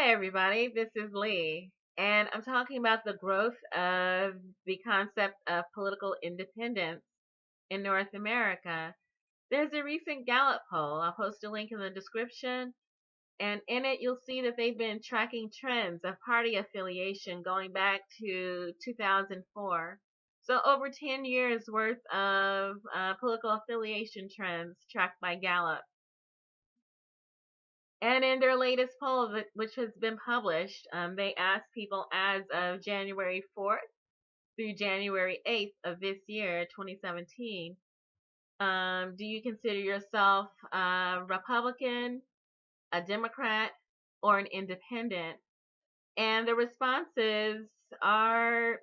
Hi, everybody. This is Lee, and I'm talking about the growth of the concept of political independence in North America. There's a recent Gallup poll. I'll post a link in the description, and in it, you'll see that they've been tracking trends of party affiliation going back to 2004. So, over 10 years worth of political affiliation trends tracked by Gallup. And in their latest poll, which has been published, they asked people as of January 4th through January 8th of this year, 2017, do you consider yourself a Republican, a Democrat, or an independent? And the responses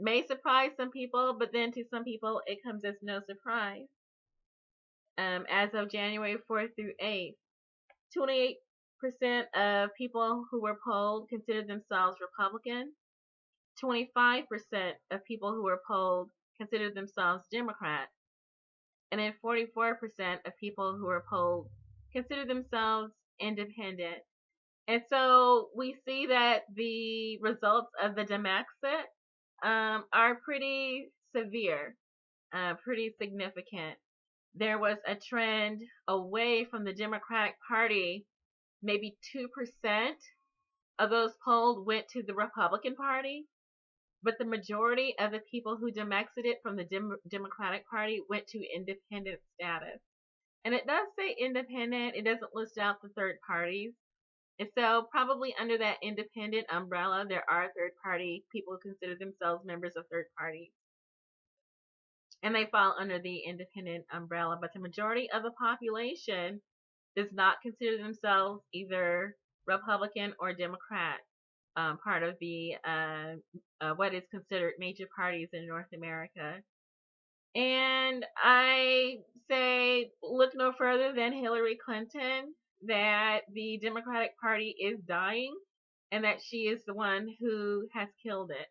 may surprise some people, but then to some people, it comes as no surprise. As of January 4th through 8th, 28% of people who were polled considered themselves Republican. 25% of people who were polled considered themselves Democrat. And then 44% of people who were polled considered themselves independent. And so we see that the results of the Demexit are pretty severe, pretty significant. There was a trend away from the Democratic Party. Maybe 2% of those polled went to the Republican Party, but the majority of the people who demexited from the Democratic Party went to independent status. And it does say independent, it doesn't list out the third parties. And so, probably under that independent umbrella, there are third party people who consider themselves members of third parties. And they fall under the independent umbrella. But the majority of the population does not consider themselves either Republican or Democrat, part of the what is considered major parties in North America. And I say, look no further than Hillary Clinton, that the Democratic Party is dying and that she is the one who has killed it.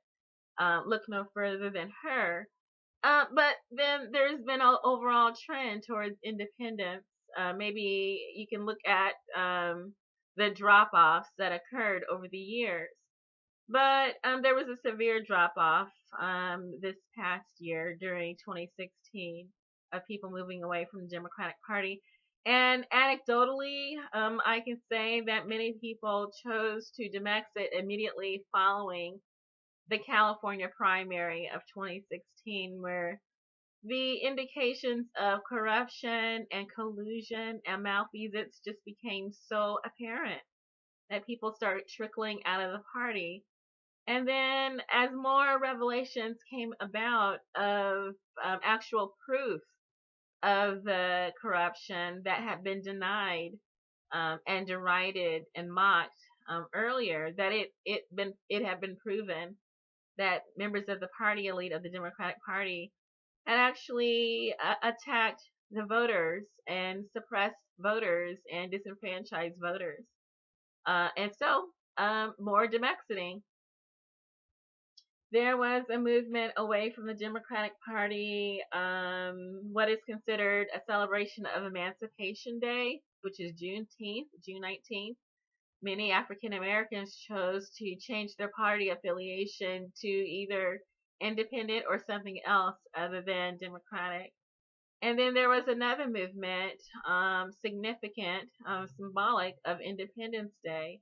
Look no further than her. But then there's been an overall trend towards independence. Maybe you can look at the drop-offs that occurred over the years. But there was a severe drop-off this past year during 2016 of people moving away from the Democratic Party. And anecdotally, I can say that many people chose to demexit immediately following the California primary of 2016, where the indications of corruption and collusion and malfeasance just became so apparent that people started trickling out of the party. And then, as more revelations came about of actual proof of the corruption that had been denied and derided and mocked earlier, that it had been proven that members of the party elite of the Democratic Party had actually attacked the voters and suppressed voters and disenfranchised voters. And so, more demexiting. There was a movement away from the Democratic Party, what is considered a celebration of Emancipation Day, which is Juneteenth, June 19th. Many African Americans chose to change their party affiliation to either independent or something else other than Democratic. And then there was another movement, significant, symbolic of Independence Day,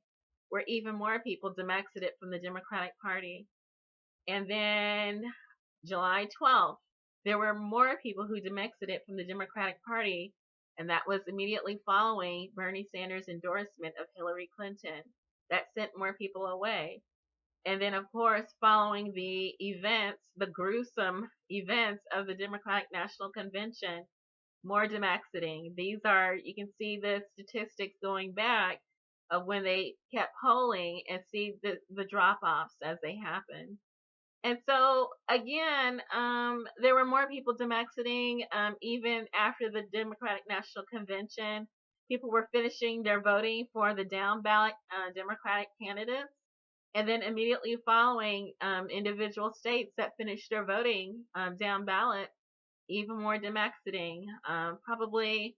where even more people demexited from the Democratic Party. And then July 12th, there were more people who demexited from the Democratic Party, and that was immediately following Bernie Sanders' endorsement of Hillary Clinton. That sent more people away. And then, of course, following the events, the gruesome events of the Democratic National Convention, more demexiting. You can see the statistics going back of when they kept polling and see the drop-offs as they happen. And so, again, there were more people demexiting even after the Democratic National Convention. People were finishing their voting for the down ballot Democratic candidates. And then immediately following, individual states that finished their voting down ballot, even more demexiting. Probably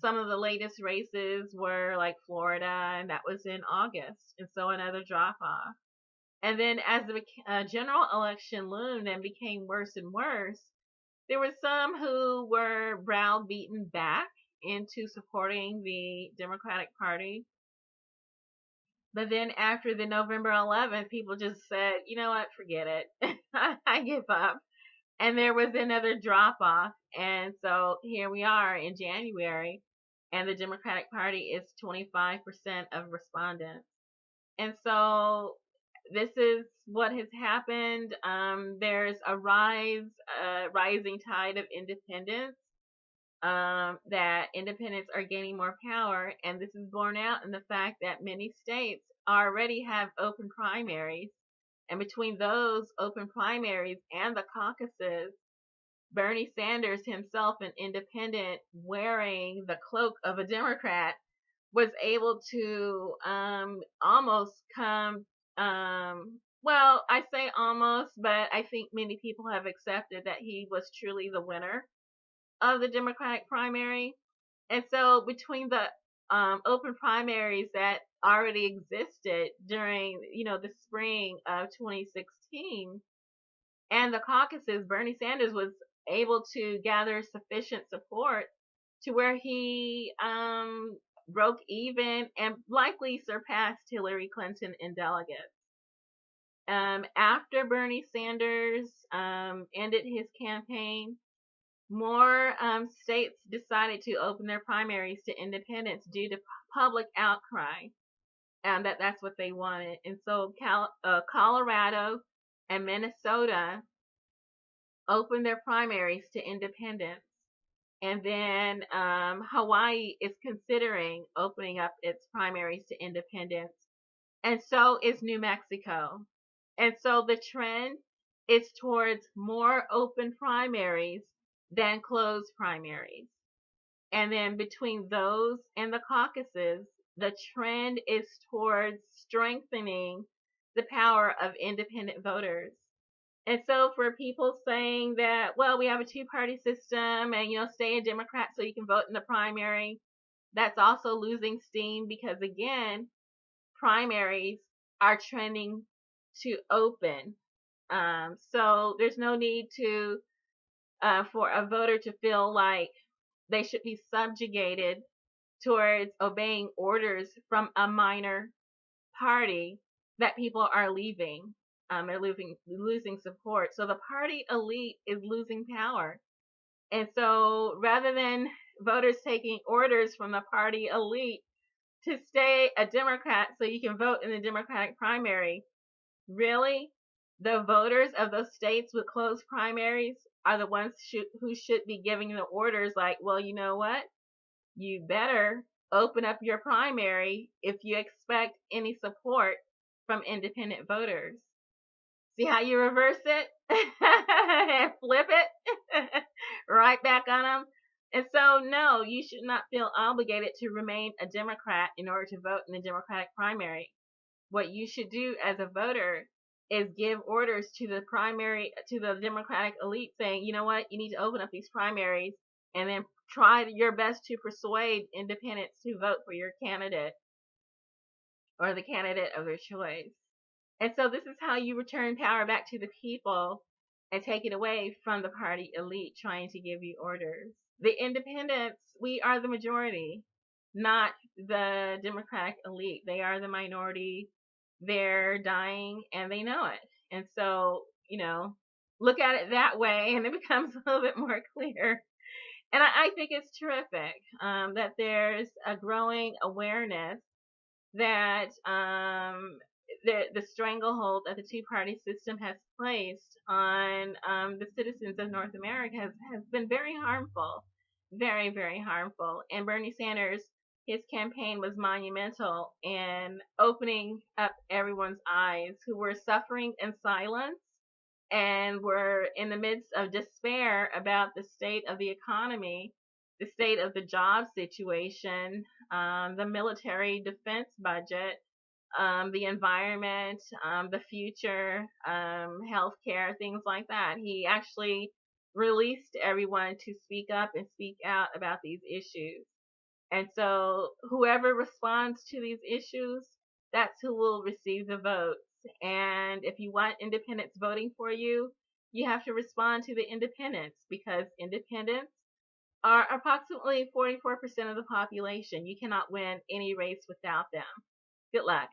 Some of the latest races were like Florida, and that was in August, and so another drop off. And then as the general election loomed and became worse and worse, there were some who were browbeaten back into supporting the Democratic Party. But then after the November 11th, people just said, you know what, forget it. I give up. And there was another drop off. And so here we are in January, and the Democratic Party is 25% of respondents. And so this is what has happened. There's a rising tide of independence. That independents are gaining more power, and this is borne out in the fact that many states already have open primaries. And between those open primaries and the caucuses, Bernie Sanders himself, an independent wearing the cloak of a Democrat, was able to almost come. Well, I say almost, but I think many people have accepted that he was truly the winner of the Democratic primary. And so between the open primaries that already existed during, the spring of 2016 and the caucuses, Bernie Sanders was able to gather sufficient support to where he broke even and likely surpassed Hillary Clinton in delegates. After Bernie Sanders ended his campaign, more states decided to open their primaries to independents due to public outcry, and that's what they wanted. And so Colorado and Minnesota opened their primaries to independents. And then Hawaii is considering opening up its primaries to independents. And so is New Mexico. And so the trend is towards more open primaries than closed primaries. And then between those and the caucuses, the trend is towards strengthening the power of independent voters. And so for people saying that, well, we have a two-party system and, stay a Democrat so you can vote in the primary, that's also losing steam because, again, primaries are trending to open. So there's no need for a voter to feel like they should be subjugated towards obeying orders from a minor party that people are leaving. They're losing support. So the party elite is losing power. And so rather than voters taking orders from the party elite to stay a Democrat so you can vote in the Democratic primary, really, the voters of those states with closed primaries are the ones who should be giving the orders like, well, you know what? You better open up your primary if you expect any support from independent voters. See how you reverse it and flip it right back on them? And so, no, you should not feel obligated to remain a Democrat in order to vote in the Democratic primary. What you should do as a voter is give orders to the Democratic elite saying, you know what, you need to open up these primaries and then try your best to persuade independents to vote for your candidate or the candidate of their choice. And so this is how you return power back to the people and take it away from the party elite trying to give you orders. The independents, we are the majority, not the Democratic elite. They are the minority. They're dying and they know it. And so, look at it that way and it becomes a little bit more clear. And I think it's terrific that there's a growing awareness that the stranglehold that the two-party system has placed on the citizens of North America has been very harmful, very, very harmful. And Bernie Sanders, his campaign was monumental in opening up everyone's eyes who were suffering in silence and were in the midst of despair about the state of the economy, the state of the job situation, the military defense budget, the environment, the future, healthcare, things like that. He actually released everyone to speak up and speak out about these issues. And so whoever responds to these issues, that's who will receive the votes. And if you want independents voting for you, you have to respond to the independents, because independents are approximately 44% of the population. You cannot win any race without them. Good luck.